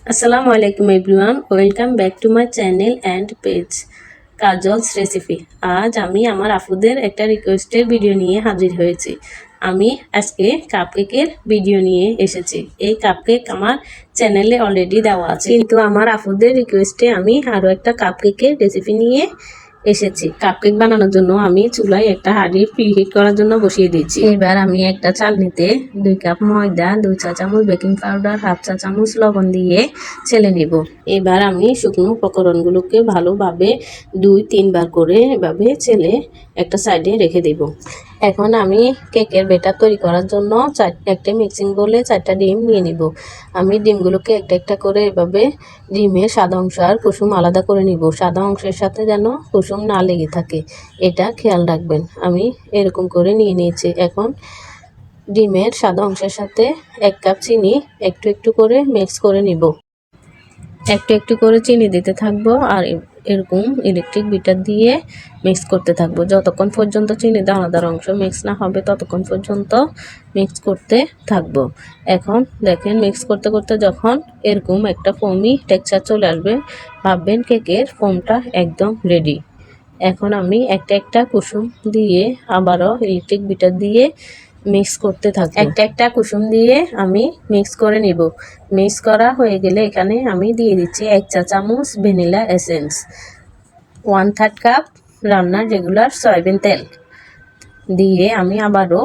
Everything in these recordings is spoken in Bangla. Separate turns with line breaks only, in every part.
আসসালামু আলাইকুম everyone, welcome back to my channel and page Kajol's recipe. আজ আমি আমার আপুদের একটা রিকোয়েস্টের ভিডিও নিয়ে হাজির হয়েছি। আমি আজকে কাপকেকের ভিডিও নিয়ে এসেছি। এই কাপকেক আমার চ্যানেলে অলরেডি দেওয়া আছে, কিন্তু আমার আপুদের রিকোয়েস্টে আমি আরও একটা কাপকেকের রেসিপি নিয়ে এসেছি। কাপকেক বানানোর জন্য আমি চুলায় একটা হাঁড়ি প্রিহিট করার জন্য বসিয়ে দিয়েছি। এবার আমি একটা চালনিতে 2 কাপ ময়দা, 2 চা চামচ বেকিং পাউডার, 1/2 চা চামচ লবণ দিয়ে ছেলে নেব। এবার আমি শুকনো উপকরণগুলোকে ভালোভাবে 2-3 বার করে এভাবে ছেলে একটা সাইডে রেখে দেব। এখন আমি কেকের ব্যাটার তৈরি করার জন্য একটা মিক্সিং বলে 4টা ডিম নিয়ে নিব। আমি ডিমগুলোকে একটা একটা করে এভাবে ডিমের সাদা অংশ আর কুসুম আলাদা করে নিব। সাদা অংশের সাথে যেন কুসুম না লেগে থাকে, এটা খেয়াল রাখবেন। আমি এরকম করে নিয়ে নিয়েছি। এখন ডিমের সাদা অংশের সাথে 1 কাপ চিনি একটু একটু করে মিক্স করে নিব। একটু একটু করে চিনি দিতে থাকবো আর এরকম ইলেকট্রিক বিটার দিয়ে মিক্স করতে থাকবো যতক্ষণ পর্যন্ত চিনি দানাদার অংশ মিক্স না হবে, ততক্ষণ পর্যন্ত মিক্স করতে থাকবো। এখন দেখেন মিক্স করতে করতে যখন এরকম একটা ফোমি টেক্সচার চলে আসবে, ভাববেন কেকের ফোমটা একদম রেডি। এখন আমি একটা একটা কুসুম দিয়ে আবারও ইলেকট্রিক বিটার দিয়ে মিক্স করতে থাকবো। একটা একটা কুসুম দিয়ে আমি মিক্স করে নিব। মিক্স করা হয়ে গেলে এখানে আমি দিয়ে দিচ্ছি 1 চা চামচ ভ্যানিলা এসেন্স, 1/3 কাপ রান্নার রেগুলার সয়াবিন তেল দিয়ে আমি আবারও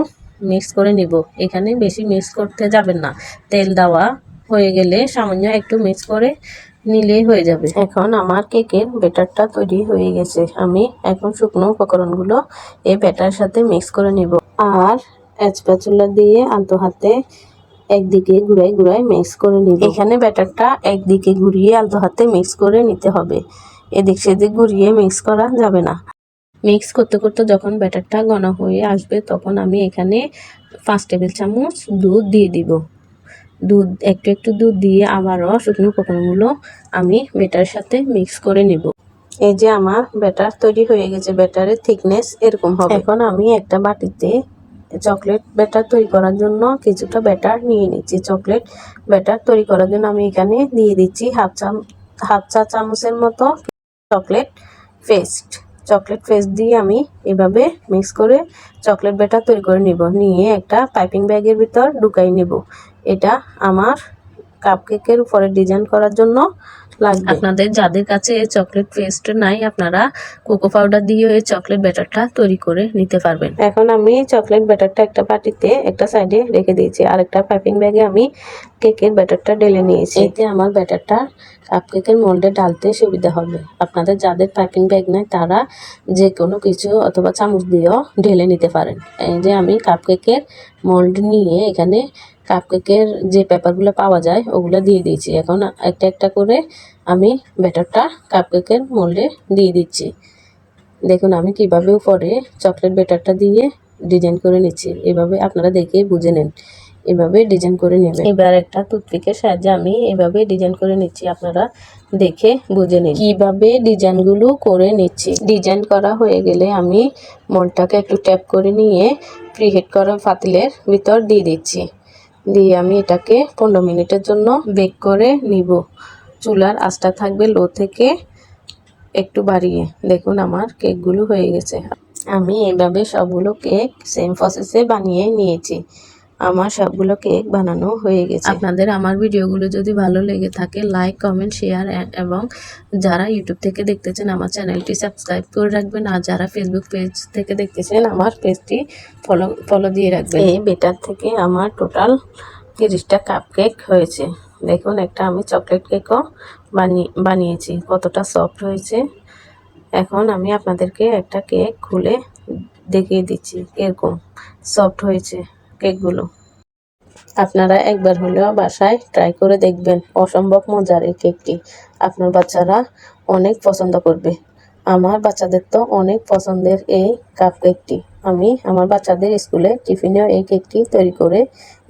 মিক্স করে নিব। এখানে বেশি মিক্স করতে যাবেন না, তেল দেওয়া হয়ে গেলে সামান্য একটু মিক্স করে নিলেই হয়ে যাবে। এখন আমার কেকের ব্যাটারটা তৈরি হয়ে গেছে। আমি এখন শুকনো উপকরণগুলো এই ব্যাটার সাথে মিক্স করে নিব আর স্প্যাচুলা দিয়ে আলতো হাতে একদিকে ঘুরাই ঘুরাই মিক্স করে নিব। এখানে ব্যাটারটা একদিকে ঘুরিয়ে আলতো হাতে মিক্স করে নিতে হবে, এদিক সেদিক ঘুরিয়ে মিক্স করা যাবে না। মিক্স করতে করতে যখন ব্যাটারটা ঘন হয়ে আসবে তখন আমি এখানে 5 টেবিল চামচ দুধ দিয়ে দিব। দুধ একটু একটু দুধ দিয়ে আবারও শুকনো উপকরণগুলো আমি ব্যাটারের সাথে মিক্স করে নিব। এই যে আমার ব্যাটার তৈরি হয়ে গেছে, ব্যাটারের থিকনেস এরকম হবে। এখন আমি একটা বাটিতে চকলেট ব্যাটার তৈরি করার জন্য কিছুটা ব্যাটার নিয়ে নিচ্ছি। চকলেট ব্যাটার তৈরি করার জন্য আমি এখানে দিয়ে দিচ্ছি হাফ চা চামচের মতো চকলেট পেস্ট দিয়ে আমি এভাবে মিক্স করে চকলেট ব্যাটার তৈরি করে নিব। নিয়ে একটা পাইপিং ব্যাগের ভিতর ঢুকাই নেব। এটা আমার কাপকেকের উপরে ডিজাইন করার জন্য লাগবে। আপনাদের যাদের কাছে এই চকলেট পেস্ট নাই, আপনারা কোকো পাউডার দিয়ে এই চকলেট ব্যাটারটা তৈরি করে নিতে পারবেন। এখন আমি চকলেট ব্যাটারটা একটা বাটিতে একটা সাইডে রেখে দিয়েছি, আর একটা পাইপিং ব্যাগে আমি কেকের ব্যাটারটা ঢেলে নিয়েছি। এতে আমার ব্যাটারটা কাপকেকের মোল্ডে ঢালতে সুবিধা হবে। আপনাদের যাদের পাইপিং ব্যাগ নেই তারা যে কোনো কিছু অথবা চামচ দিয়েও ঢেলে নিতে পারেন। এই যে আমি কাপকেকের মোল্ড নিয়ে এখানে কাপকেকের যে পেপারগুলো পাওয়া যায় ওগুলো দিয়ে দিয়েছি। এখন একটা একটা করে আমি ব্যাটারটা কাপকেকের মোল্ডে দিয়ে দিচ্ছি। দেখুন আমি কিভাবে উপরে চকলেট ব্যাটারটা দিয়ে ডিজাইন করে নিচ্ছি। এভাবে আপনারা দেখে বুঝে নেন, এভাবে ডিজাইন করে নেবেন। এবার একটা টুথপিকের সাহায্যে আমি এভাবে ডিজাইন করে নিচ্ছি। আপনারা দেখে বুঝে নিন কিভাবে ডিজাইনগুলো করে নিচ্ছি। ডিজাইন করা হয়ে গেলে আমি মোল্ডটাকে একটু ট্যাপ করে নিয়ে প্রিহিট করা পাতিলের ভিতর দিয়ে দিচ্ছি। দিয়ে আমি এটাকে 15 মিনিটের জন্য বেক করে নিব। চুলার আঁচটা থাকবে লো থেকে একটু বাড়িয়ে। দেখুন আমার কেকগুলো হয়ে গেছে। আমি এইভাবে সবগুলো কেক সেম প্রসেসে বানিয়ে নিয়েছি। আমার সবগুলো কেক বানানো হয়ে গেছে। আপনাদের আমার ভিডিওগুলো যদি ভালো লেগে থাকে লাইক, কমেন্ট, শেয়ার এবং যারা ইউটিউব থেকে দেখতেছেন আমার চ্যানেলটি সাবস্ক্রাইব করে রাখবেন। আর যারা ফেসবুক পেজ থেকে দেখতেছেন আমার পেজটি ফলো দিয়ে রাখবেন। এই বেটার থেকে আমার টোটাল 30টা কাপ কেক হয়েছে। দেখুন একটা আমি চকলেট কেকও বানিয়েছি, কতটা সফট হয়েছে। এখন আমি আপনাদেরকে একটা কেক খুলে দেখিয়ে দিচ্ছি এরকম সফট হয়েছে কেকগুলো। আপনারা একবার হলেও বাসায় ট্রাই করে দেখবেন, অসম্ভব মজার এই কেকটি। আপনার বাচ্চারা অনেক পছন্দ করবে। আমার বাচ্চাদের তো অনেক পছন্দের এই কাপ কেকটি। আমি আমার বাচ্চাদের স্কুলে টিফিনেও এই কেকটি তৈরি করে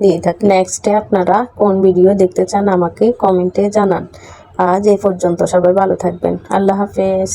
দিয়ে থাকি। নেক্সটে আপনারা কোন ভিডিও দেখতে চান আমাকে কমেন্টে জানান। আজ এই পর্যন্ত, সবাই ভালো থাকবেন। আল্লাহ হাফেজ।